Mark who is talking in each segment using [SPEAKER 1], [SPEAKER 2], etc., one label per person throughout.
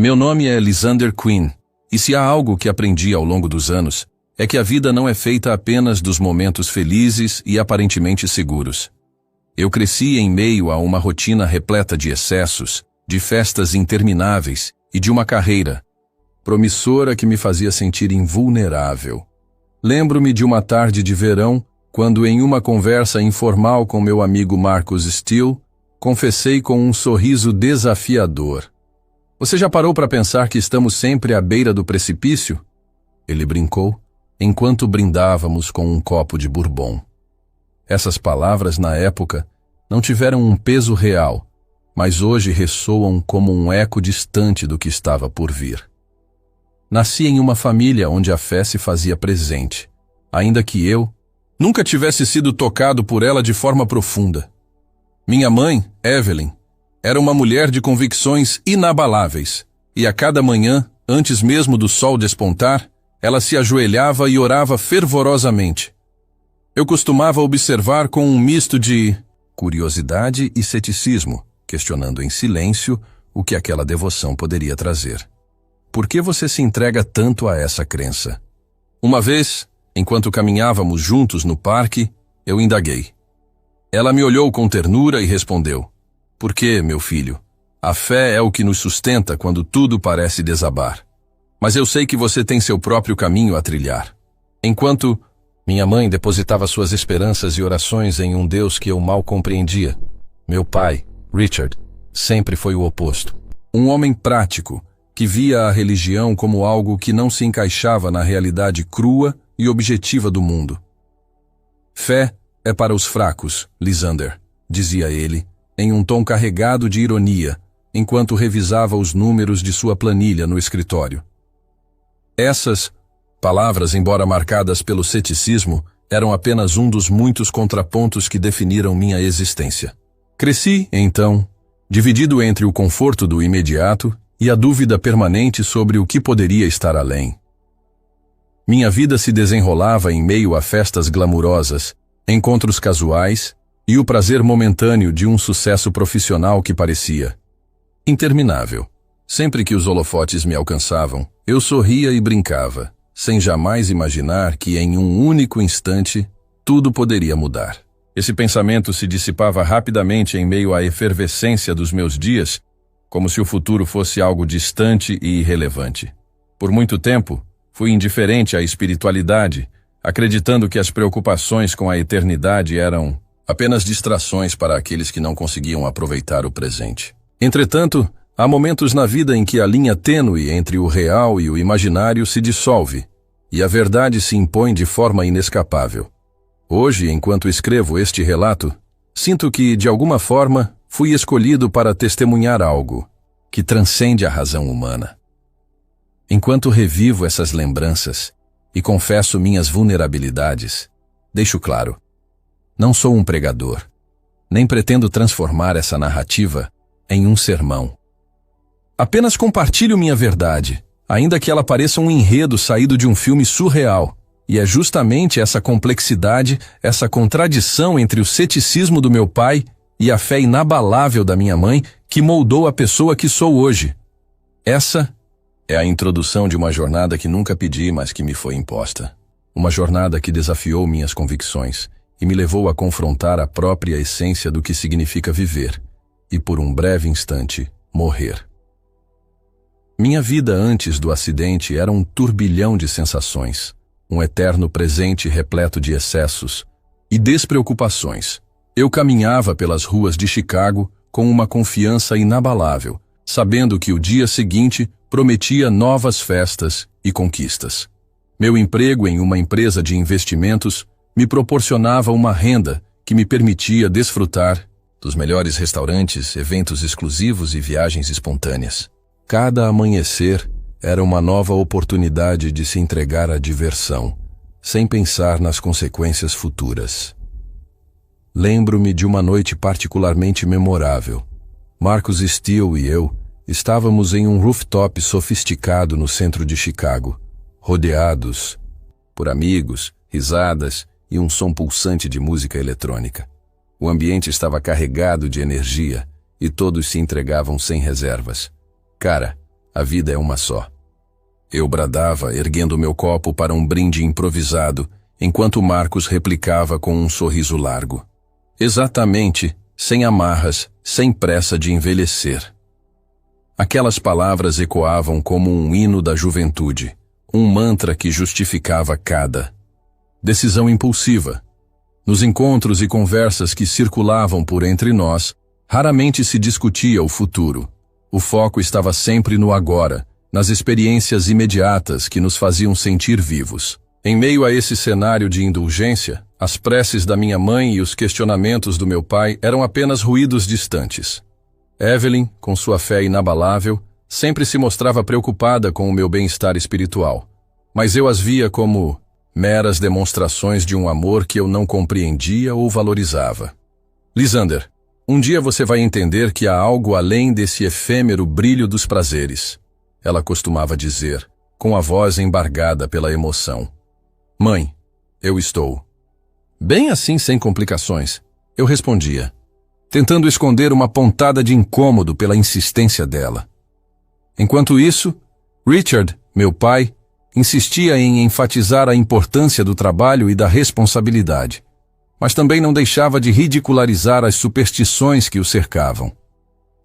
[SPEAKER 1] Meu nome é Lysander Quinn, e se há algo que aprendi ao longo dos anos, é que a vida não é feita apenas dos momentos felizes e aparentemente seguros. Eu cresci em meio a uma rotina repleta de excessos, de festas intermináveis e de uma carreira promissora que me fazia sentir invulnerável. Lembro-me de uma tarde de verão, quando em uma conversa informal com meu amigo Marcus Steele, confessei com um sorriso desafiador: "Você já parou para pensar que estamos sempre à beira do precipício?" Ele brincou, enquanto brindávamos com um copo de bourbon. Essas palavras, na época, não tiveram um peso real, mas hoje ressoam como um eco distante do que estava por vir. Nasci em uma família onde a fé se fazia presente, ainda que eu nunca tivesse sido tocado por ela de forma profunda. Minha mãe, Evelyn, era uma mulher de convicções inabaláveis, e a cada manhã, antes mesmo do sol despontar, ela se ajoelhava e orava fervorosamente. Eu costumava observar com um misto de curiosidade e ceticismo, questionando em silêncio o que aquela devoção poderia trazer. Por que você se entrega tanto a essa crença? Uma vez, enquanto caminhávamos juntos no parque, eu indaguei. Ela me olhou com ternura e respondeu: "Por quê, meu filho? A fé é o que nos sustenta quando tudo parece desabar. Mas eu sei que você tem seu próprio caminho a trilhar." Enquanto minha mãe depositava suas esperanças e orações em um Deus que eu mal compreendia, meu pai, Richard, sempre foi o oposto. Um homem prático, que via a religião como algo que não se encaixava na realidade crua e objetiva do mundo. "Fé é para os fracos, Lysander", dizia ele, em um tom carregado de ironia, enquanto revisava os números de sua planilha no escritório. Essas palavras, embora marcadas pelo ceticismo, eram apenas um dos muitos contrapontos que definiram minha existência. Cresci, então, dividido entre o conforto do imediato e a dúvida permanente sobre o que poderia estar além. Minha vida se desenrolava em meio a festas glamurosas, encontros casuais e o prazer momentâneo de um sucesso profissional que parecia interminável. Sempre que os holofotes me alcançavam, eu sorria e brincava, sem jamais imaginar que em um único instante tudo poderia mudar. Esse pensamento se dissipava rapidamente em meio à efervescência dos meus dias, como se o futuro fosse algo distante e irrelevante. Por muito tempo, fui indiferente à espiritualidade, acreditando que as preocupações com a eternidade eram apenas distrações para aqueles que não conseguiam aproveitar o presente. Entretanto, há momentos na vida em que a linha tênue entre o real e o imaginário se dissolve, e a verdade se impõe de forma inescapável. Hoje, enquanto escrevo este relato, sinto que, de alguma forma, fui escolhido para testemunhar algo que transcende a razão humana. Enquanto revivo essas lembranças e confesso minhas vulnerabilidades, deixo claro: não sou um pregador, nem pretendo transformar essa narrativa em um sermão. Apenas compartilho minha verdade, ainda que ela pareça um enredo saído de um filme surreal. E é justamente essa complexidade, essa contradição entre o ceticismo do meu pai e a fé inabalável da minha mãe que moldou a pessoa que sou hoje. Essa é a introdução de uma jornada que nunca pedi, mas que me foi imposta. Uma jornada que desafiou minhas convicções e me levou a confrontar a própria essência do que significa viver e, por um breve instante, morrer. Minha vida antes do acidente era um turbilhão de sensações, um eterno presente repleto de excessos e despreocupações. Eu caminhava pelas ruas de Chicago com uma confiança inabalável, sabendo que o dia seguinte prometia novas festas e conquistas. Meu emprego em uma empresa de investimentos me proporcionava uma renda que me permitia desfrutar dos melhores restaurantes, eventos exclusivos e viagens espontâneas. Cada amanhecer era uma nova oportunidade de se entregar à diversão, sem pensar nas consequências futuras. Lembro-me de uma noite particularmente memorável. Marcus Steele e eu estávamos em um rooftop sofisticado no centro de Chicago, rodeados por amigos, risadas e um som pulsante de música eletrônica. O ambiente estava carregado de energia e todos se entregavam sem reservas. Cara, A vida é uma só. Eu bradava, erguendo meu copo para um brinde improvisado, enquanto Marcos replicava com um sorriso largo. Exatamente, sem amarras, sem pressa de envelhecer. Aquelas palavras ecoavam como um hino da juventude, um mantra que justificava cada decisão impulsiva. Nos encontros e conversas que circulavam por entre nós, raramente se discutia o futuro. O foco estava sempre no agora, nas experiências imediatas que nos faziam sentir vivos. Em meio a esse cenário de indulgência, as preces da minha mãe e os questionamentos do meu pai eram apenas ruídos distantes. Evelyn, com sua fé inabalável, sempre se mostrava preocupada com o meu bem-estar espiritual, mas eu as via como meras demonstrações de um amor que eu não compreendia ou valorizava. Lisander, um dia você vai entender que há algo além desse efêmero brilho dos prazeres, ela costumava dizer, com a voz embargada pela emoção. Mãe, eu estou bem assim sem complicações, eu respondia, tentando esconder uma pontada de incômodo pela insistência dela. Enquanto isso, Richard, meu pai, insistia em enfatizar a importância do trabalho e da responsabilidade, mas também não deixava de ridicularizar as superstições que o cercavam.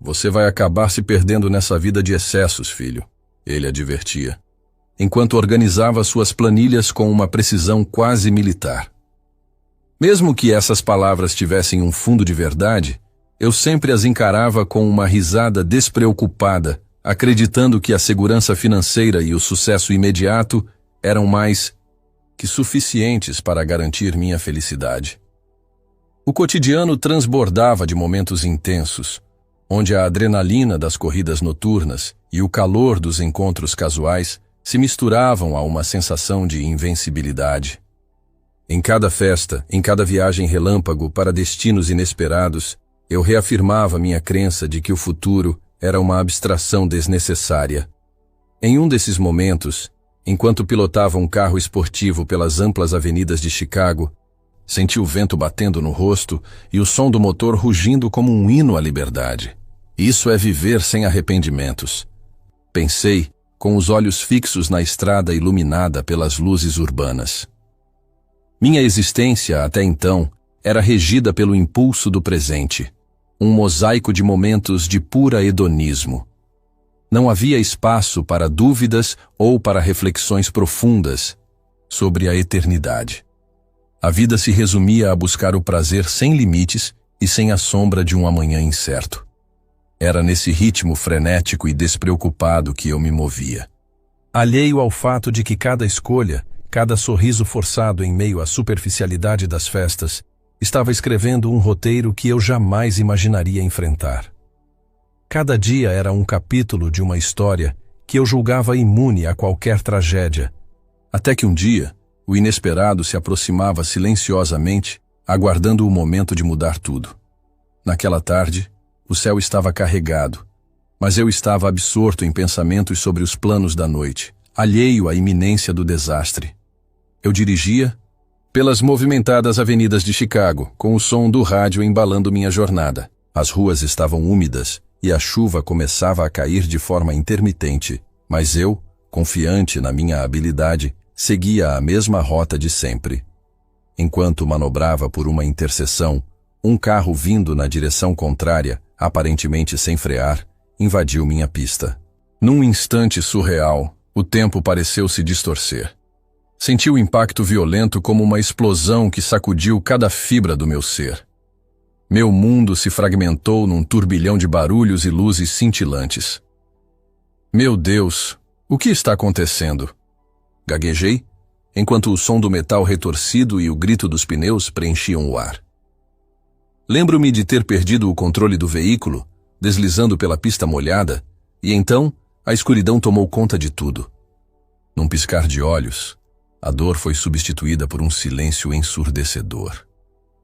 [SPEAKER 1] Você vai acabar se perdendo nessa vida de excessos, filho, ele advertia, enquanto organizava suas planilhas com uma precisão quase militar. Mesmo que essas palavras tivessem um fundo de verdade, eu sempre as encarava com uma risada despreocupada, acreditando que a segurança financeira e o sucesso imediato eram mais que suficientes para garantir minha felicidade. O cotidiano transbordava de momentos intensos, onde a adrenalina das corridas noturnas e o calor dos encontros casuais se misturavam a uma sensação de invencibilidade. Em cada festa, em cada viagem relâmpago para destinos inesperados, eu reafirmava minha crença de que o futuro era uma abstração desnecessária. Em um desses momentos, enquanto pilotava um carro esportivo pelas amplas avenidas de Chicago, senti o vento batendo no rosto e o som do motor rugindo como um hino à liberdade. Isso é viver sem arrependimentos. Pensei, com os olhos fixos na estrada iluminada pelas luzes urbanas. Minha existência, até então, era regida pelo impulso do presente, um mosaico de momentos de pura hedonismo. Não havia espaço para dúvidas ou para reflexões profundas sobre a eternidade. A vida se resumia a buscar o prazer sem limites e sem a sombra de um amanhã incerto. Era nesse ritmo frenético e despreocupado que eu me movia. Alheio ao fato de que cada escolha, cada sorriso forçado em meio à superficialidade das festas, estava escrevendo um roteiro que eu jamais imaginaria enfrentar. Cada dia era um capítulo de uma história que eu julgava imune a qualquer tragédia, até que um dia, o inesperado se aproximava silenciosamente, aguardando o momento de mudar tudo. Naquela tarde, o céu estava carregado, mas eu estava absorto em pensamentos sobre os planos da noite, alheio à iminência do desastre. Eu dirigia pelas movimentadas avenidas de Chicago, com o som do rádio embalando minha jornada. As ruas estavam úmidas e a chuva começava a cair de forma intermitente, mas eu, confiante na minha habilidade, seguia a mesma rota de sempre. Enquanto manobrava por uma interseção, um carro vindo na direção contrária, aparentemente sem frear, invadiu minha pista. Num instante surreal, o tempo pareceu se distorcer. Senti o impacto violento como uma explosão que sacudiu cada fibra do meu ser. Meu mundo se fragmentou num turbilhão de barulhos e luzes cintilantes. Meu Deus, o que está acontecendo? Gaguejei, enquanto o som do metal retorcido e o grito dos pneus preenchiam o ar. Lembro-me de ter perdido o controle do veículo, deslizando pela pista molhada, e então a escuridão tomou conta de tudo. Num piscar de olhos, a dor foi substituída por um silêncio ensurdecedor.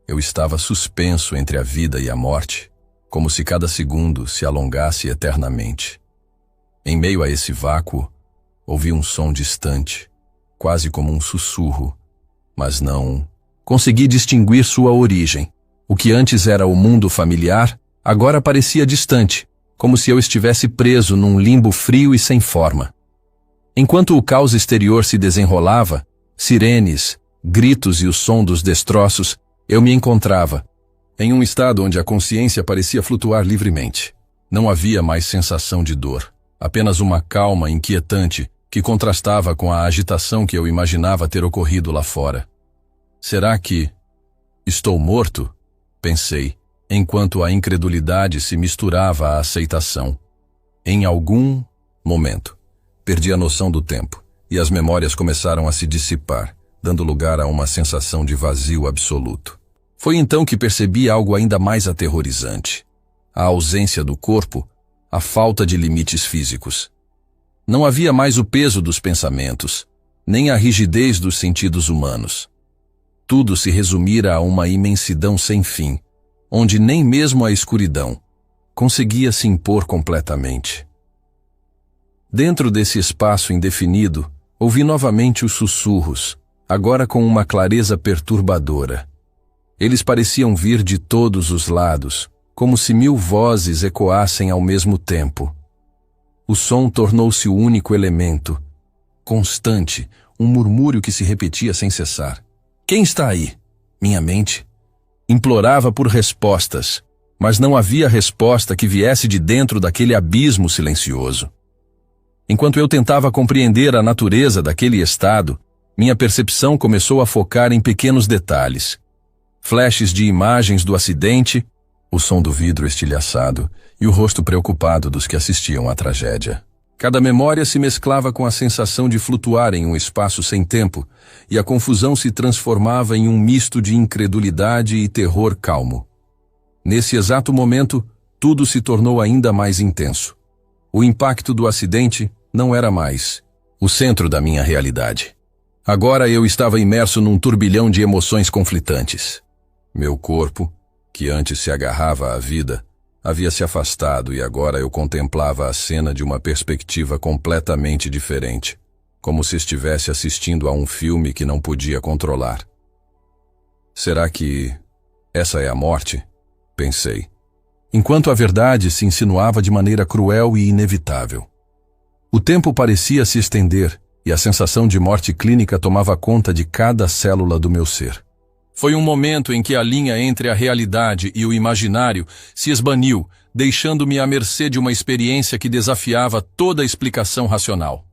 [SPEAKER 1] Eu estava suspenso entre a vida e a morte, como se cada segundo se alongasse eternamente. Em meio a esse vácuo, ouvi um som distante, quase como um sussurro, mas não consegui distinguir sua origem. O que antes era o mundo familiar, agora parecia distante, como se eu estivesse preso num limbo frio e sem forma. Enquanto o caos exterior se desenrolava, sirenes, gritos e o som dos destroços, eu me encontrava em um estado onde a consciência parecia flutuar livremente. Não havia mais sensação de dor, apenas uma calma inquietante que contrastava com a agitação que eu imaginava ter ocorrido lá fora. Será que estou morto? Pensei, enquanto a incredulidade se misturava à aceitação. Em algum momento, perdi a noção do tempo, e as memórias começaram a se dissipar, dando lugar a uma sensação de vazio absoluto. Foi então que percebi algo ainda mais aterrorizante: a ausência do corpo, a falta de limites físicos. Não havia mais o peso dos pensamentos, nem a rigidez dos sentidos humanos. Tudo se resumira a uma imensidão sem fim, onde nem mesmo a escuridão conseguia se impor completamente. Dentro desse espaço indefinido, ouvi novamente os sussurros, agora com uma clareza perturbadora. Eles pareciam vir de todos os lados, como se 1000 vozes ecoassem ao mesmo tempo. O som tornou-se o único elemento, constante, um murmúrio que se repetia sem cessar. Quem está aí? Minha mente implorava por respostas, mas não havia resposta que viesse de dentro daquele abismo silencioso. Enquanto eu tentava compreender a natureza daquele estado, minha percepção começou a focar em pequenos detalhes. Flashes de imagens do acidente, o som do vidro estilhaçado e o rosto preocupado dos que assistiam à tragédia. Cada memória se mesclava com a sensação de flutuar em um espaço sem tempo, e a confusão se transformava em um misto de incredulidade e terror calmo. Nesse exato momento, tudo se tornou ainda mais intenso. O impacto do acidente não era mais o centro da minha realidade. Agora eu estava imerso num turbilhão de emoções conflitantes. Meu corpo, que antes se agarrava à vida, havia se afastado e agora eu contemplava a cena de uma perspectiva completamente diferente, como se estivesse assistindo a um filme que não podia controlar. Será que essa é a morte? Pensei, enquanto a verdade se insinuava de maneira cruel e inevitável. O tempo parecia se estender e a sensação de morte clínica tomava conta de cada célula do meu ser. Foi um momento em que a linha entre a realidade e o imaginário se esbaniu, deixando-me à mercê de uma experiência que desafiava toda a explicação racional.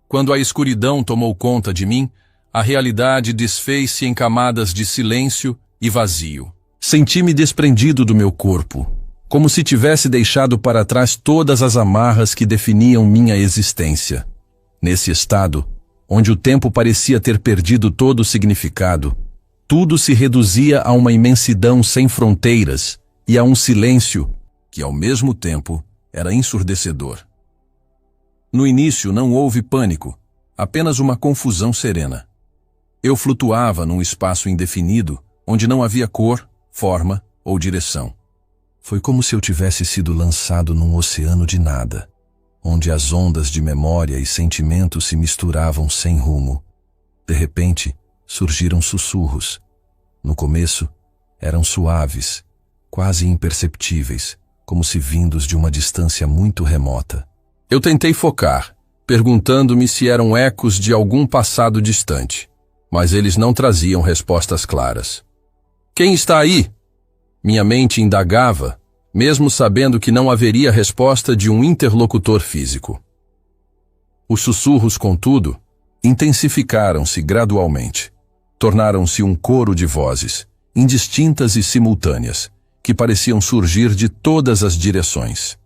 [SPEAKER 1] Quando a escuridão tomou conta de mim, a realidade desfez-se em camadas de silêncio e vazio. Senti-me desprendido do meu corpo, como se tivesse deixado para trás todas as amarras que definiam minha existência. Nesse estado, onde o tempo parecia ter perdido todo o significado, tudo se reduzia a uma imensidão sem fronteiras e a um silêncio que, ao mesmo tempo, era ensurdecedor. No início não houve pânico, apenas uma confusão serena. Eu flutuava num espaço indefinido, onde não havia cor, forma ou direção. Foi como se eu tivesse sido lançado num oceano de nada, onde as ondas de memória e sentimento se misturavam sem rumo. De repente, surgiram sussurros. No começo, eram suaves, quase imperceptíveis, como se vindos de uma distância muito remota. Eu tentei focar, perguntando-me se eram ecos de algum passado distante, mas eles não traziam respostas claras. Quem está aí? Minha mente indagava, mesmo sabendo que não haveria resposta de um interlocutor físico. Os sussurros, contudo, intensificaram-se gradualmente. Tornaram-se um coro de vozes, indistintas e simultâneas, que pareciam surgir de todas as direções.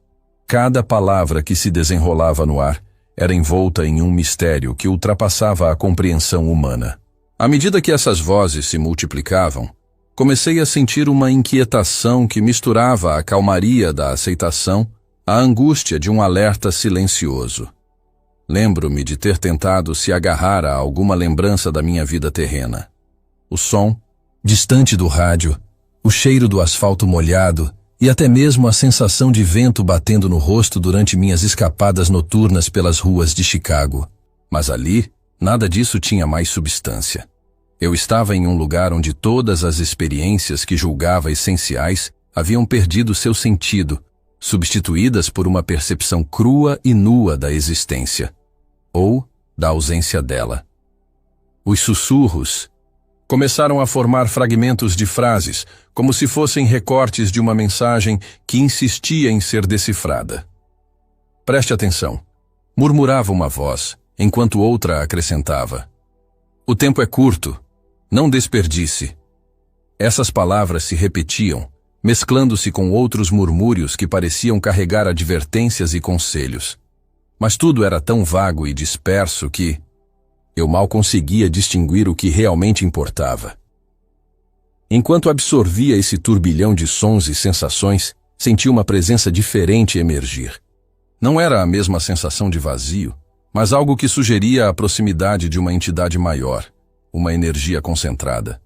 [SPEAKER 1] Cada palavra que se desenrolava no ar era envolta em um mistério que ultrapassava a compreensão humana. À medida que essas vozes se multiplicavam, comecei a sentir uma inquietação que misturava a calmaria da aceitação à angústia de um alerta silencioso. Lembro-me de ter tentado se agarrar a alguma lembrança da minha vida terrena. O som, distante do rádio, o cheiro do asfalto molhado e até mesmo a sensação de vento batendo no rosto durante minhas escapadas noturnas pelas ruas de Chicago. Mas ali, nada disso tinha mais substância. Eu estava em um lugar onde todas as experiências que julgava essenciais haviam perdido seu sentido, substituídas por uma percepção crua e nua da existência, ou da ausência dela. Os sussurros começaram a formar fragmentos de frases, como se fossem recortes de uma mensagem que insistia em ser decifrada. Preste atenção, murmurava uma voz, enquanto outra acrescentava: o tempo é curto, não desperdice. Essas palavras se repetiam, mesclando-se com outros murmúrios que pareciam carregar advertências e conselhos. Mas tudo era tão vago e disperso que eu mal conseguia distinguir o que realmente importava. Enquanto absorvia esse turbilhão de sons e sensações, senti uma presença diferente emergir. Não era a mesma sensação de vazio, mas algo que sugeria a proximidade de uma entidade maior, uma energia concentrada.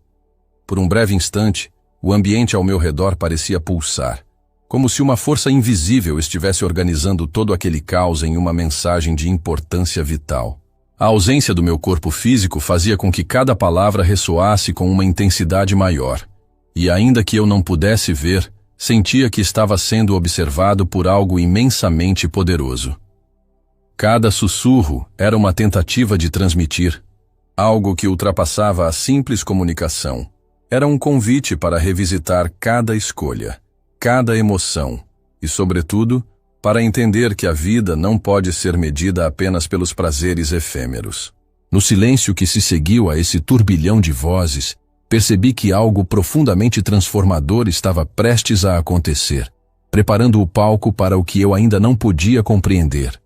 [SPEAKER 1] Por um breve instante, o ambiente ao meu redor parecia pulsar, como se uma força invisível estivesse organizando todo aquele caos em uma mensagem de importância vital. A ausência do meu corpo físico fazia com que cada palavra ressoasse com uma intensidade maior, e ainda que eu não pudesse ver, sentia que estava sendo observado por algo imensamente poderoso. Cada sussurro era uma tentativa de transmitir algo que ultrapassava a simples comunicação. Era um convite para revisitar cada escolha, cada emoção e, sobretudo, para entender que a vida não pode ser medida apenas pelos prazeres efêmeros. No silêncio que se seguiu a esse turbilhão de vozes, percebi que algo profundamente transformador estava prestes a acontecer, preparando o palco para o que eu ainda não podia compreender.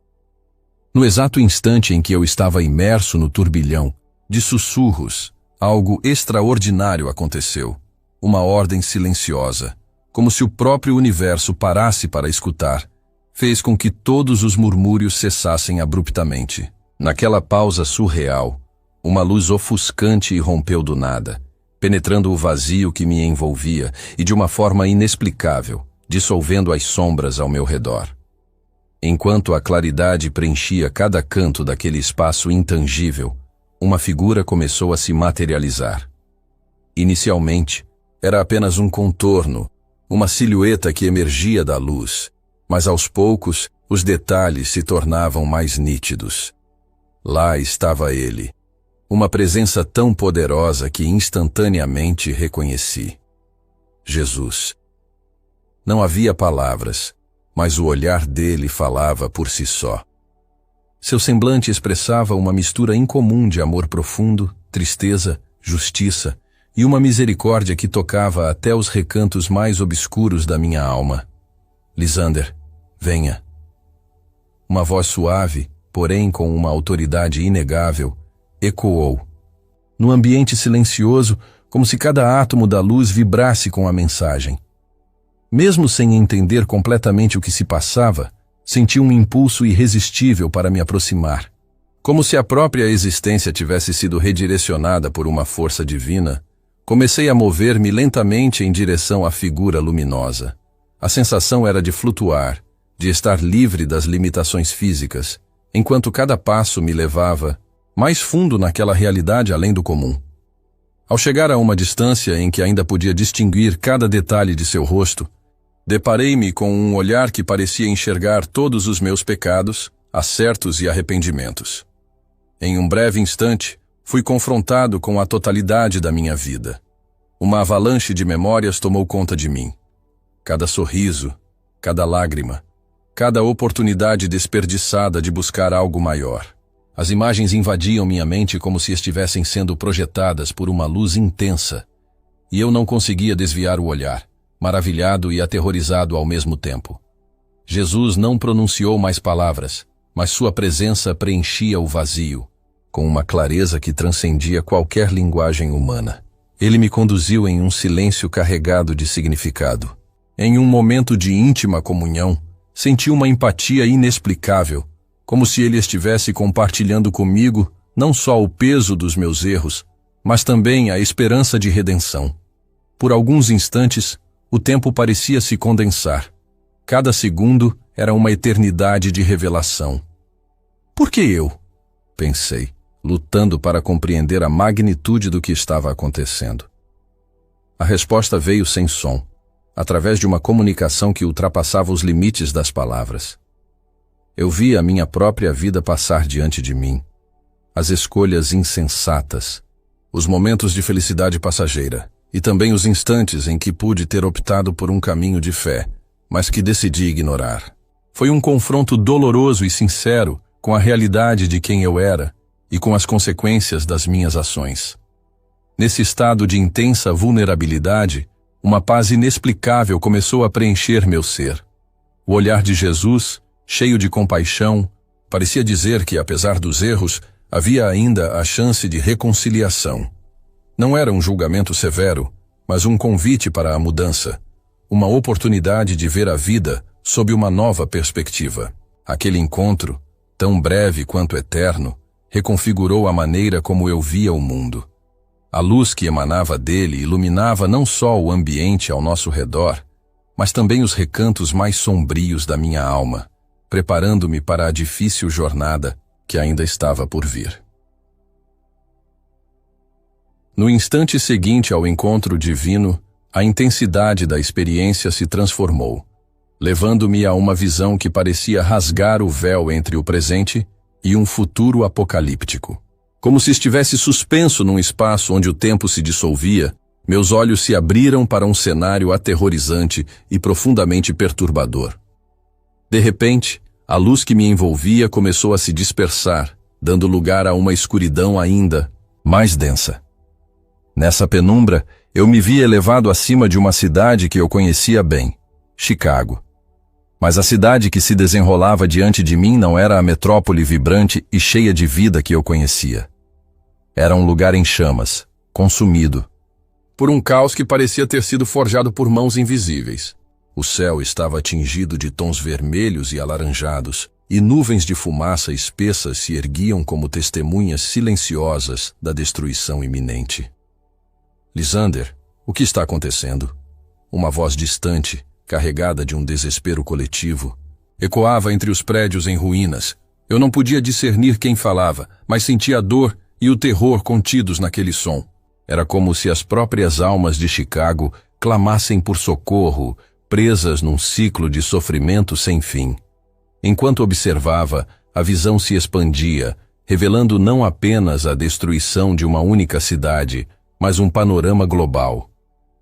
[SPEAKER 1] No exato instante em que eu estava imerso no turbilhão de sussurros, algo extraordinário aconteceu. Uma ordem silenciosa, como se o próprio universo parasse para escutar, fez com que todos os murmúrios cessassem abruptamente. Naquela pausa surreal, uma luz ofuscante irrompeu do nada, penetrando o vazio que me envolvia e de uma forma inexplicável, dissolvendo as sombras ao meu redor. Enquanto a claridade preenchia cada canto daquele espaço intangível, uma figura começou a se materializar. Inicialmente, era apenas um contorno, uma silhueta que emergia da luz, mas aos poucos os detalhes se tornavam mais nítidos. Lá estava ele, uma presença tão poderosa que instantaneamente reconheci. Jesus. Não havia palavras, mas o olhar dele falava por si só. Seu semblante expressava uma mistura incomum de amor profundo, tristeza, justiça e uma misericórdia que tocava até os recantos mais obscuros da minha alma. Lisander, venha. Uma voz suave, porém com uma autoridade inegável, ecoou. No ambiente silencioso, como se cada átomo da luz vibrasse com a mensagem. Mesmo sem entender completamente o que se passava, senti um impulso irresistível para me aproximar. Como se a própria existência tivesse sido redirecionada por uma força divina, comecei a mover-me lentamente em direção à figura luminosa. A sensação era de flutuar, de estar livre das limitações físicas, enquanto cada passo me levava mais fundo naquela realidade além do comum. Ao chegar a uma distância em que ainda podia distinguir cada detalhe de seu rosto, deparei-me com um olhar que parecia enxergar todos os meus pecados, acertos e arrependimentos. Em um breve instante, fui confrontado com a totalidade da minha vida. Uma avalanche de memórias tomou conta de mim. Cada sorriso, cada lágrima, cada oportunidade desperdiçada de buscar algo maior. As imagens invadiam minha mente como se estivessem sendo projetadas por uma luz intensa, e eu não conseguia desviar o olhar, maravilhado e aterrorizado ao mesmo tempo. Jesus não pronunciou mais palavras, mas sua presença preenchia o vazio, com uma clareza que transcendia qualquer linguagem humana. Ele me conduziu em um silêncio carregado de significado. Em um momento de íntima comunhão, senti uma empatia inexplicável, como se ele estivesse compartilhando comigo não só o peso dos meus erros, mas também a esperança de redenção. Por alguns instantes, o tempo parecia se condensar. Cada segundo era uma eternidade de revelação. Por que eu? Pensei, lutando para compreender a magnitude do que estava acontecendo. A resposta veio sem som, através de uma comunicação que ultrapassava os limites das palavras. Eu via a minha própria vida passar diante de mim, as escolhas insensatas, os momentos de felicidade passageira e também os instantes em que pude ter optado por um caminho de fé, mas que decidi ignorar. Foi um confronto doloroso e sincero com a realidade de quem eu era e com as consequências das minhas ações. Nesse estado de intensa vulnerabilidade, uma paz inexplicável começou a preencher meu ser. O olhar de Jesus, cheio de compaixão, parecia dizer que, apesar dos erros, havia ainda a chance de reconciliação. Não era um julgamento severo, mas um convite para a mudança, uma oportunidade de ver a vida sob uma nova perspectiva. Aquele encontro, tão breve quanto eterno, reconfigurou a maneira como eu via o mundo. A luz que emanava dele iluminava não só o ambiente ao nosso redor, mas também os recantos mais sombrios da minha alma, preparando-me para a difícil jornada que ainda estava por vir. No instante seguinte ao encontro divino, a intensidade da experiência se transformou, levando-me a uma visão que parecia rasgar o véu entre o presente e um futuro apocalíptico. Como se estivesse suspenso num espaço onde o tempo se dissolvia, meus olhos se abriram para um cenário aterrorizante e profundamente perturbador. De repente, a luz que me envolvia começou a se dispersar, dando lugar a uma escuridão ainda mais densa. Nessa penumbra, eu me vi elevado acima de uma cidade que eu conhecia bem, Chicago. Mas a cidade que se desenrolava diante de mim não era a metrópole vibrante e cheia de vida que eu conhecia. Era um lugar em chamas, consumido, por um caos que parecia ter sido forjado por mãos invisíveis. O céu estava tingido de tons vermelhos e alaranjados, e nuvens de fumaça espessas se erguiam como testemunhas silenciosas da destruição iminente. Lisander, o que está acontecendo? Uma voz distante, carregada de um desespero coletivo, ecoava entre os prédios em ruínas. Eu não podia discernir quem falava, mas sentia a dor e o terror contidos naquele som. Era como se as próprias almas de Chicago clamassem por socorro, presas num ciclo de sofrimento sem fim. Enquanto observava, a visão se expandia, revelando não apenas a destruição de uma única cidade, mas um panorama global.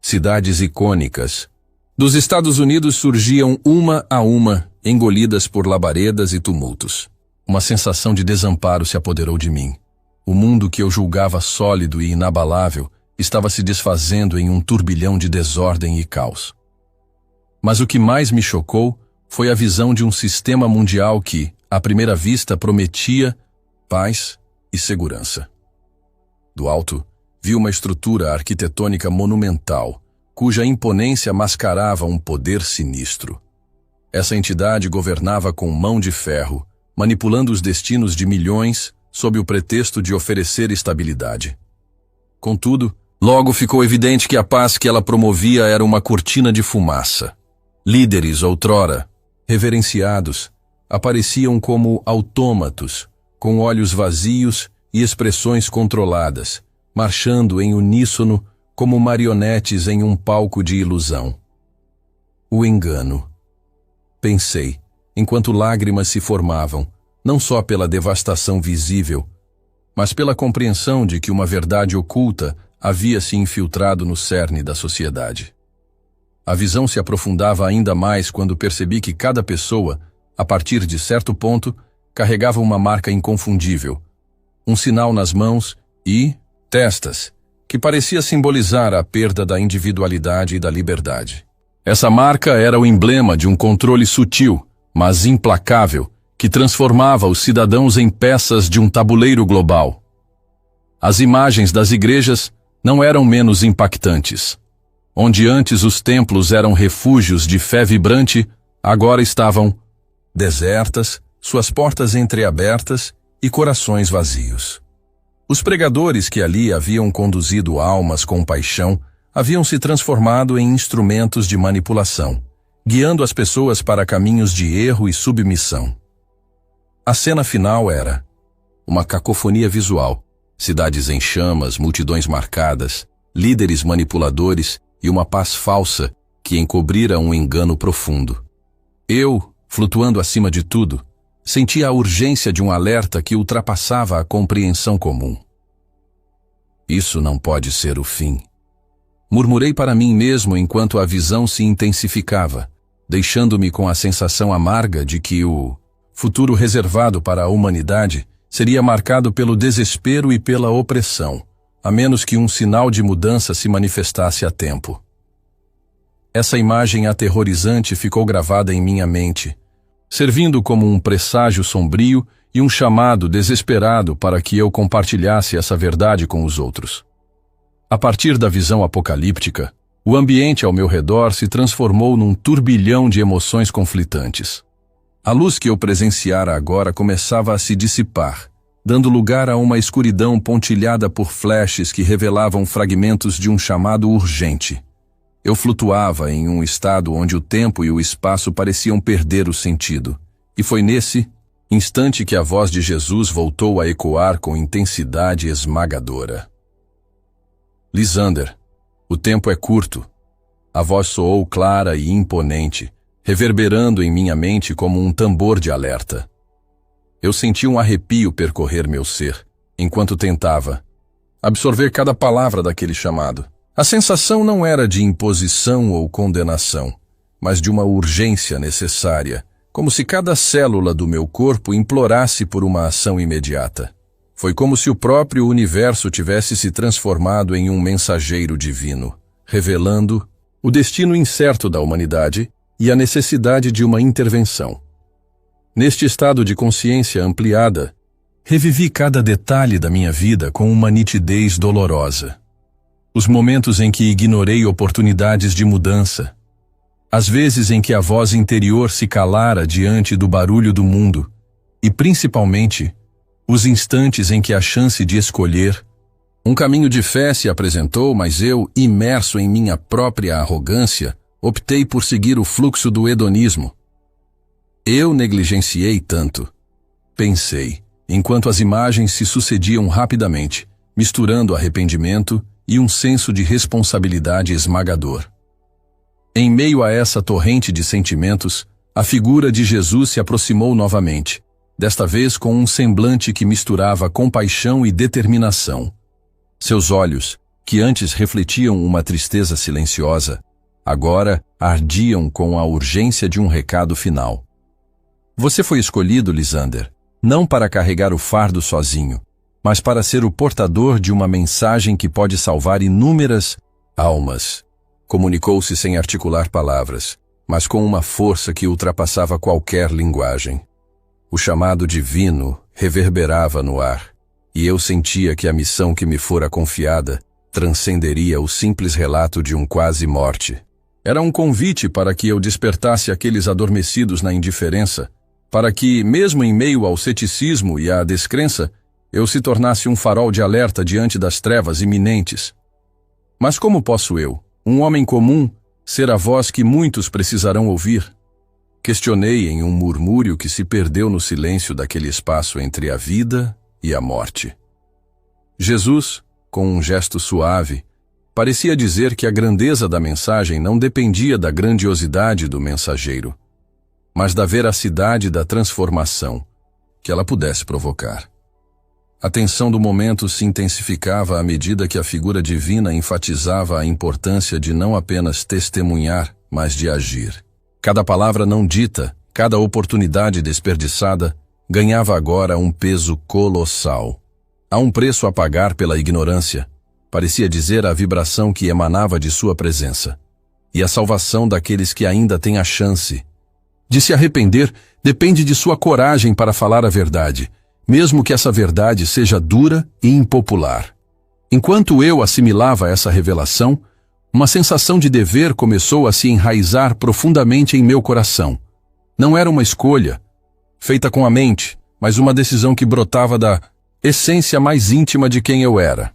[SPEAKER 1] Cidades icônicas dos Estados Unidos surgiam uma a uma, engolidas por labaredas e tumultos. Uma sensação de desamparo se apoderou de mim. O mundo que eu julgava sólido e inabalável estava se desfazendo em um turbilhão de desordem e caos. Mas o que mais me chocou foi a visão de um sistema mundial que, à primeira vista, prometia paz e segurança. Do alto, vi uma estrutura arquitetônica monumental, cuja imponência mascarava um poder sinistro. Essa entidade governava com mão de ferro, manipulando os destinos de milhões sob o pretexto de oferecer estabilidade. Contudo, logo ficou evidente que a paz que ela promovia era uma cortina de fumaça. Líderes, outrora reverenciados, apareciam como autômatos, com olhos vazios e expressões controladas, marchando em uníssono como marionetes em um palco de ilusão. O engano. Pensei, enquanto lágrimas se formavam, não só pela devastação visível, mas pela compreensão de que uma verdade oculta havia se infiltrado no cerne da sociedade. A visão se aprofundava ainda mais quando percebi que cada pessoa, a partir de certo ponto, carregava uma marca inconfundível, um sinal nas mãos e testas, que parecia simbolizar a perda da individualidade e da liberdade. Essa marca era o emblema de um controle sutil, mas implacável, que transformava os cidadãos em peças de um tabuleiro global. As imagens das igrejas não eram menos impactantes. Onde antes os templos eram refúgios de fé vibrante, agora estavam desertas, suas portas entreabertas e corações vazios. Os pregadores que ali haviam conduzido almas com paixão haviam se transformado em instrumentos de manipulação, guiando as pessoas para caminhos de erro e submissão. A cena final era uma cacofonia visual, cidades em chamas, multidões marcadas, líderes manipuladores e uma paz falsa que encobrira um engano profundo. Eu, flutuando acima de tudo, sentia a urgência de um alerta que ultrapassava a compreensão comum. Isso não pode ser o fim. Murmurei para mim mesmo enquanto a visão se intensificava, deixando-me com a sensação amarga de que o futuro reservado para a humanidade seria marcado pelo desespero e pela opressão, a menos que um sinal de mudança se manifestasse a tempo. Essa imagem aterrorizante ficou gravada em minha mente, servindo como um presságio sombrio e um chamado desesperado para que eu compartilhasse essa verdade com os outros. A partir da visão apocalíptica, o ambiente ao meu redor se transformou num turbilhão de emoções conflitantes. A luz que eu presenciara agora começava a se dissipar, dando lugar a uma escuridão pontilhada por flashes que revelavam fragmentos de um chamado urgente. Eu flutuava em um estado onde o tempo e o espaço pareciam perder o sentido, e foi nesse instante que a voz de Jesus voltou a ecoar com intensidade esmagadora. Lisander, o tempo é curto. A voz soou clara e imponente, reverberando em minha mente como um tambor de alerta. Eu senti um arrepio percorrer meu ser, enquanto tentava absorver cada palavra daquele chamado. A sensação não era de imposição ou condenação, mas de uma urgência necessária, como se cada célula do meu corpo implorasse por uma ação imediata. Foi como se o próprio universo tivesse se transformado em um mensageiro divino, revelando o destino incerto da humanidade e a necessidade de uma intervenção. Neste estado de consciência ampliada, revivi cada detalhe da minha vida com uma nitidez dolorosa. Os momentos em que ignorei oportunidades de mudança, as vezes em que a voz interior se calara diante do barulho do mundo, e principalmente, os instantes em que a chance de escolher um caminho de fé se apresentou, mas eu, imerso em minha própria arrogância, optei por seguir o fluxo do hedonismo. Eu negligenciei tanto. Pensei, enquanto as imagens se sucediam rapidamente, misturando arrependimento e um senso de responsabilidade esmagador. Em meio a essa torrente de sentimentos, a figura de Jesus se aproximou novamente, desta vez com um semblante que misturava compaixão e determinação. Seus olhos, que antes refletiam uma tristeza silenciosa, agora ardiam com a urgência de um recado final. Você foi escolhido, Lisander, não para carregar o fardo sozinho, mas para ser o portador de uma mensagem que pode salvar inúmeras almas. Comunicou-se sem articular palavras, mas com uma força que ultrapassava qualquer linguagem. O chamado divino reverberava no ar, e eu sentia que a missão que me fora confiada transcenderia o simples relato de um quase-morte. Era um convite para que eu despertasse aqueles adormecidos na indiferença, para que, mesmo em meio ao ceticismo e à descrença, eu se tornasse um farol de alerta diante das trevas iminentes. Mas como posso eu, um homem comum, ser a voz que muitos precisarão ouvir? Questionei em um murmúrio que se perdeu no silêncio daquele espaço entre a vida e a morte. Jesus, com um gesto suave, parecia dizer que a grandeza da mensagem não dependia da grandiosidade do mensageiro, mas da veracidade da transformação que ela pudesse provocar. A tensão do momento se intensificava à medida que a figura divina enfatizava a importância de não apenas testemunhar, mas de agir. Cada palavra não dita, cada oportunidade desperdiçada, ganhava agora um peso colossal. Há um preço a pagar pela ignorância, parecia dizer a vibração que emanava de sua presença. E a salvação daqueles que ainda têm a chance de se arrepender depende de sua coragem para falar a verdade, mesmo que essa verdade seja dura e impopular. Enquanto eu assimilava essa revelação, uma sensação de dever começou a se enraizar profundamente em meu coração. Não era uma escolha, feita com a mente, mas uma decisão que brotava da essência mais íntima de quem eu era.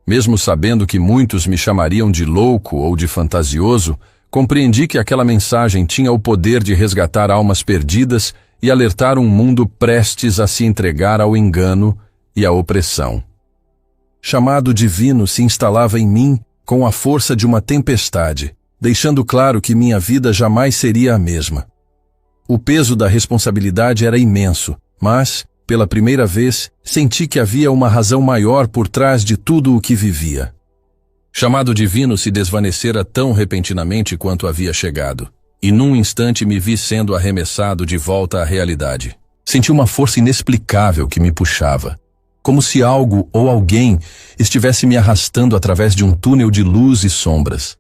[SPEAKER 1] Mesmo sabendo que muitos me chamariam de louco ou de fantasioso, compreendi que aquela mensagem tinha o poder de resgatar almas perdidas e alertar um mundo prestes a se entregar ao engano e à opressão. Chamado divino se instalava em mim com a força de uma tempestade, deixando claro que minha vida jamais seria a mesma. O peso da responsabilidade era imenso, mas, pela primeira vez, senti que havia uma razão maior por trás de tudo o que vivia. Chamado divino se desvanecera tão repentinamente quanto havia chegado, e num instante me vi sendo arremessado de volta à realidade. Senti uma força inexplicável que me puxava, como se algo ou alguém estivesse me arrastando através de um túnel de luz e sombras.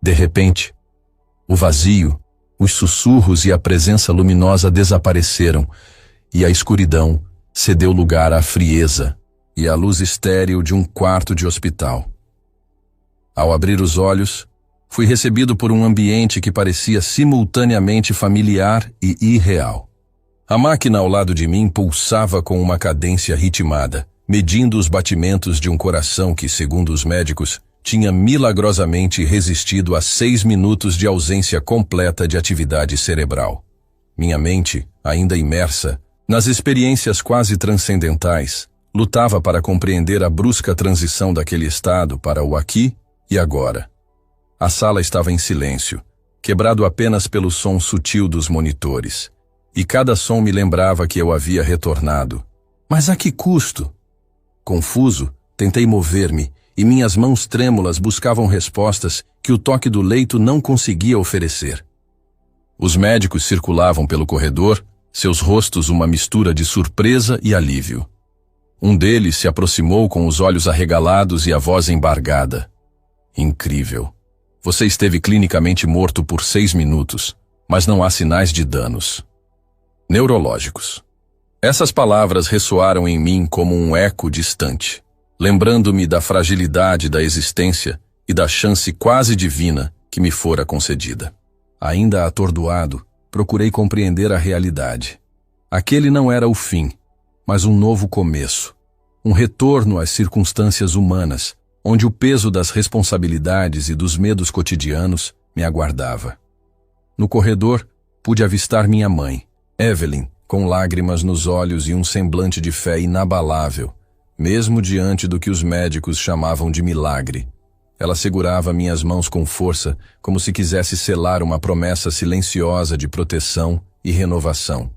[SPEAKER 1] De repente, o vazio, os sussurros e a presença luminosa desapareceram, e a escuridão cedeu lugar à frieza e à luz estéril de um quarto de hospital. Ao abrir os olhos, fui recebido por um ambiente que parecia simultaneamente familiar e irreal. A máquina ao lado de mim pulsava com uma cadência ritmada, medindo os batimentos de um coração que, segundo os médicos, tinha milagrosamente resistido a 6 minutos de ausência completa de atividade cerebral. Minha mente, ainda imersa nas experiências quase transcendentais, lutava para compreender a brusca transição daquele estado para o aqui e agora. A sala estava em silêncio, quebrado apenas pelo som sutil dos monitores, e cada som me lembrava que eu havia retornado. Mas a que custo? Confuso, tentei mover-me, e minhas mãos trêmulas buscavam respostas que o toque do leito não conseguia oferecer. Os médicos circulavam pelo corredor, seus rostos uma mistura de surpresa e alívio. Um deles se aproximou com os olhos arregalados e a voz embargada. Incrível. Você esteve clinicamente morto por 6 minutos, mas não há sinais de danos neurológicos. Essas palavras ressoaram em mim como um eco distante, lembrando-me da fragilidade da existência e da chance quase divina que me fora concedida. Ainda atordoado, procurei compreender a realidade. Aquele não era o fim, mas um novo começo, um retorno às circunstâncias humanas, onde o peso das responsabilidades e dos medos cotidianos me aguardava. No corredor, pude avistar minha mãe, Evelyn, com lágrimas nos olhos e um semblante de fé inabalável, mesmo diante do que os médicos chamavam de milagre. Ela segurava minhas mãos com força, como se quisesse selar uma promessa silenciosa de proteção e renovação.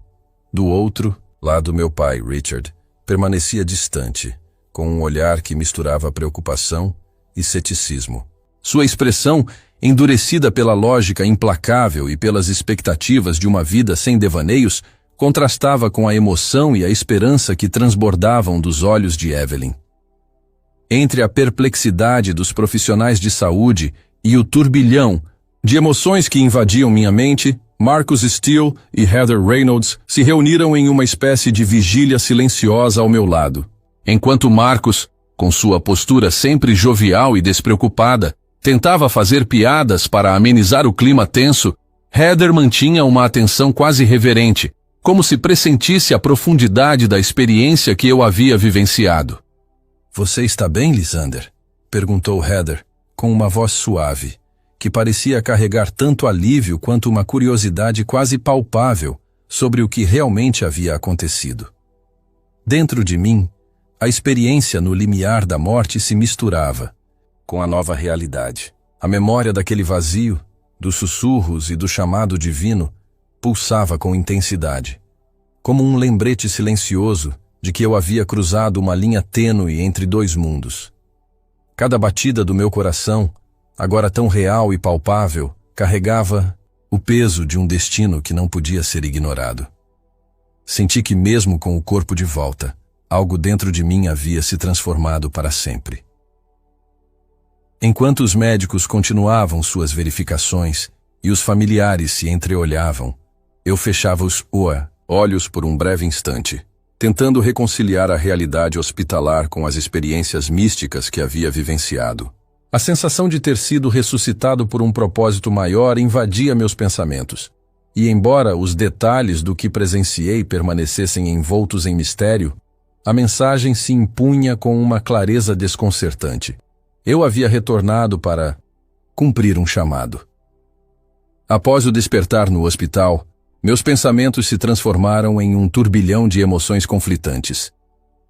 [SPEAKER 1] Do outro lado, meu pai, Richard, permanecia distante, com um olhar que misturava preocupação e ceticismo. Sua expressão, endurecida pela lógica implacável e pelas expectativas de uma vida sem devaneios, contrastava com a emoção e a esperança que transbordavam dos olhos de Evelyn. Entre a perplexidade dos profissionais de saúde e o turbilhão de emoções que invadiam minha mente, Marcus Steele e Heather Reynolds se reuniram em uma espécie de vigília silenciosa ao meu lado. Enquanto Marcus, com sua postura sempre jovial e despreocupada, tentava fazer piadas para amenizar o clima tenso, Heather mantinha uma atenção quase reverente, como se pressentisse a profundidade da experiência que eu havia vivenciado. "Você está bem, Lysander?" perguntou Heather, com uma voz suave, que parecia carregar tanto alívio quanto uma curiosidade quase palpável sobre o que realmente havia acontecido. Dentro de mim, a experiência no limiar da morte se misturava com a nova realidade. A memória daquele vazio, dos sussurros e do chamado divino, pulsava com intensidade, como um lembrete silencioso de que eu havia cruzado uma linha tênue entre dois mundos. Cada batida do meu coração, agora tão real e palpável, carregava o peso de um destino que não podia ser ignorado. Senti que mesmo com o corpo de volta, algo dentro de mim havia se transformado para sempre. Enquanto os médicos continuavam suas verificações e os familiares se entreolhavam, eu fechava os olhos por um breve instante, tentando reconciliar a realidade hospitalar com as experiências místicas que havia vivenciado. A sensação de ter sido ressuscitado por um propósito maior invadia meus pensamentos, e embora os detalhes do que presenciei permanecessem envoltos em mistério, a mensagem se impunha com uma clareza desconcertante. Eu havia retornado para cumprir um chamado. Após o despertar no hospital, meus pensamentos se transformaram em um turbilhão de emoções conflitantes.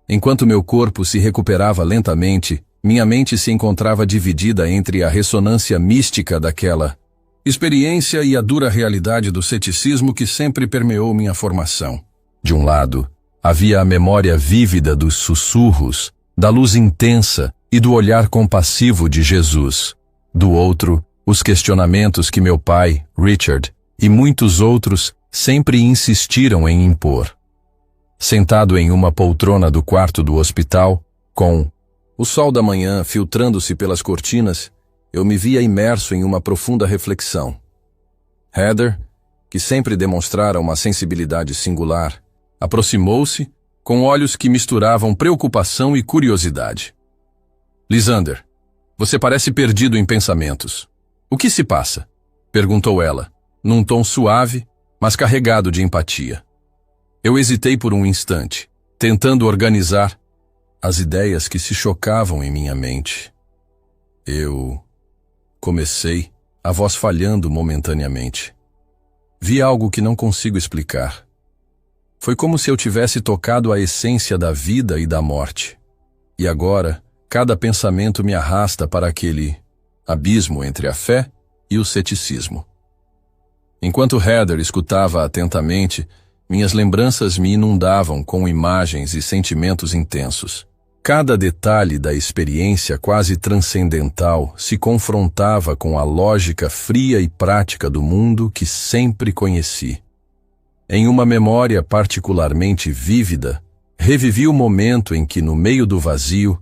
[SPEAKER 1] Enquanto meu corpo se recuperava lentamente, minha mente se encontrava dividida entre a ressonância mística daquela experiência e a dura realidade do ceticismo que sempre permeou minha formação. De um lado, havia a memória vívida dos sussurros, da luz intensa e do olhar compassivo de Jesus. Do outro, os questionamentos que meu pai, Richard, e muitos outros sempre insistiram em impor. Sentado em uma poltrona do quarto do hospital, com o sol da manhã filtrando-se pelas cortinas, eu me via imerso em uma profunda reflexão. Heather, que sempre demonstrara uma sensibilidade singular, aproximou-se com olhos que misturavam preocupação e curiosidade. Lisander, você parece perdido em pensamentos. O que se passa? Perguntou ela, num tom suave, mas carregado de empatia. Eu hesitei por um instante, tentando organizar as ideias que se chocavam em minha mente. Comecei, a voz falhando momentaneamente. Vi algo que não consigo explicar. Foi como se eu tivesse tocado a essência da vida e da morte. E agora, cada pensamento me arrasta para aquele abismo entre a fé e o ceticismo. Enquanto Heather escutava atentamente, minhas lembranças me inundavam com imagens e sentimentos intensos. Cada detalhe da experiência quase transcendental se confrontava com a lógica fria e prática do mundo que sempre conheci. Em uma memória particularmente vívida, revivi o momento em que, no meio do vazio,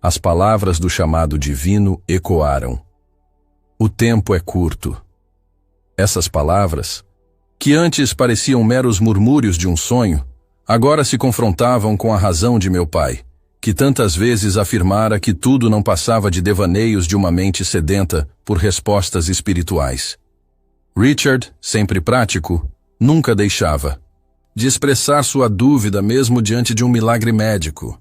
[SPEAKER 1] as palavras do chamado divino ecoaram. O tempo é curto. Essas palavras, que antes pareciam meros murmúrios de um sonho, agora se confrontavam com a razão de meu pai, que tantas vezes afirmara que tudo não passava de devaneios de uma mente sedenta por respostas espirituais. Richard, sempre prático, nunca deixava de expressar sua dúvida mesmo diante de um milagre médico.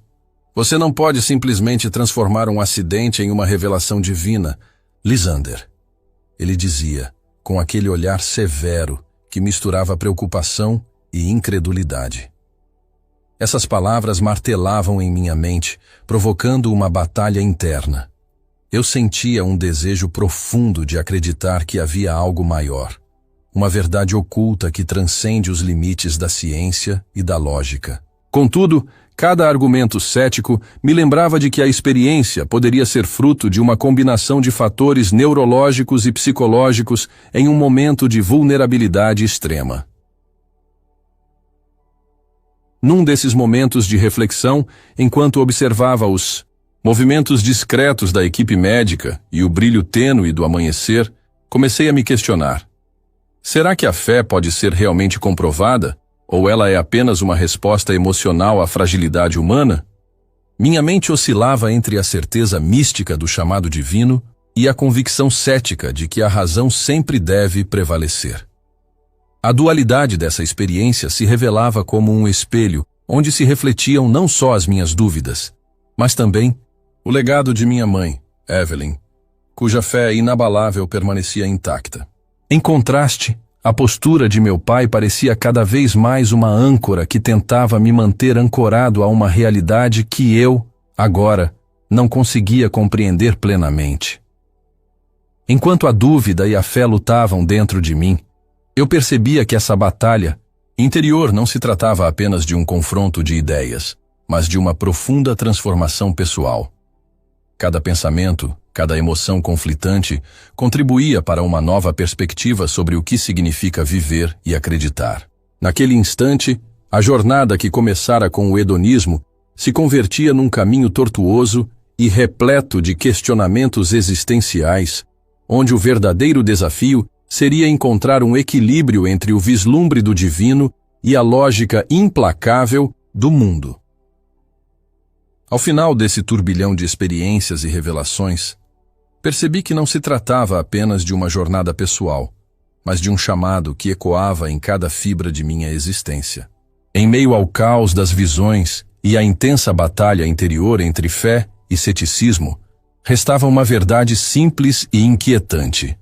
[SPEAKER 1] Você não pode simplesmente transformar um acidente em uma revelação divina, Lisander. Ele dizia, com aquele olhar severo que misturava preocupação e incredulidade. Essas palavras martelavam em minha mente, provocando uma batalha interna. Eu sentia um desejo profundo de acreditar que havia algo maior, uma verdade oculta que transcende os limites da ciência e da lógica. Contudo, cada argumento cético me lembrava de que a experiência poderia ser fruto de uma combinação de fatores neurológicos e psicológicos em um momento de vulnerabilidade extrema. Num desses momentos de reflexão, enquanto observava os movimentos discretos da equipe médica e o brilho tênue do amanhecer, comecei a me questionar. Será que a fé pode ser realmente comprovada? Ou ela é apenas uma resposta emocional à fragilidade humana? Minha mente oscilava entre a certeza mística do chamado divino e a convicção cética de que a razão sempre deve prevalecer. A dualidade dessa experiência se revelava como um espelho onde se refletiam não só as minhas dúvidas, mas também o legado de minha mãe, Evelyn, cuja fé inabalável permanecia intacta. Em contraste, a postura de meu pai parecia cada vez mais uma âncora que tentava me manter ancorado a uma realidade que eu, agora, não conseguia compreender plenamente. Enquanto a dúvida e a fé lutavam dentro de mim, eu percebia que essa batalha interior não se tratava apenas de um confronto de ideias, mas de uma profunda transformação pessoal. Cada pensamento, cada emoção conflitante contribuía para uma nova perspectiva sobre o que significa viver e acreditar. Naquele instante, a jornada que começara com o hedonismo se convertia num caminho tortuoso e repleto de questionamentos existenciais, onde o verdadeiro desafio seria encontrar um equilíbrio entre o vislumbre do divino e a lógica implacável do mundo. Ao final desse turbilhão de experiências e revelações, percebi que não se tratava apenas de uma jornada pessoal, mas de um chamado que ecoava em cada fibra de minha existência. Em meio ao caos das visões e à intensa batalha interior entre fé e ceticismo, restava uma verdade simples e inquietante.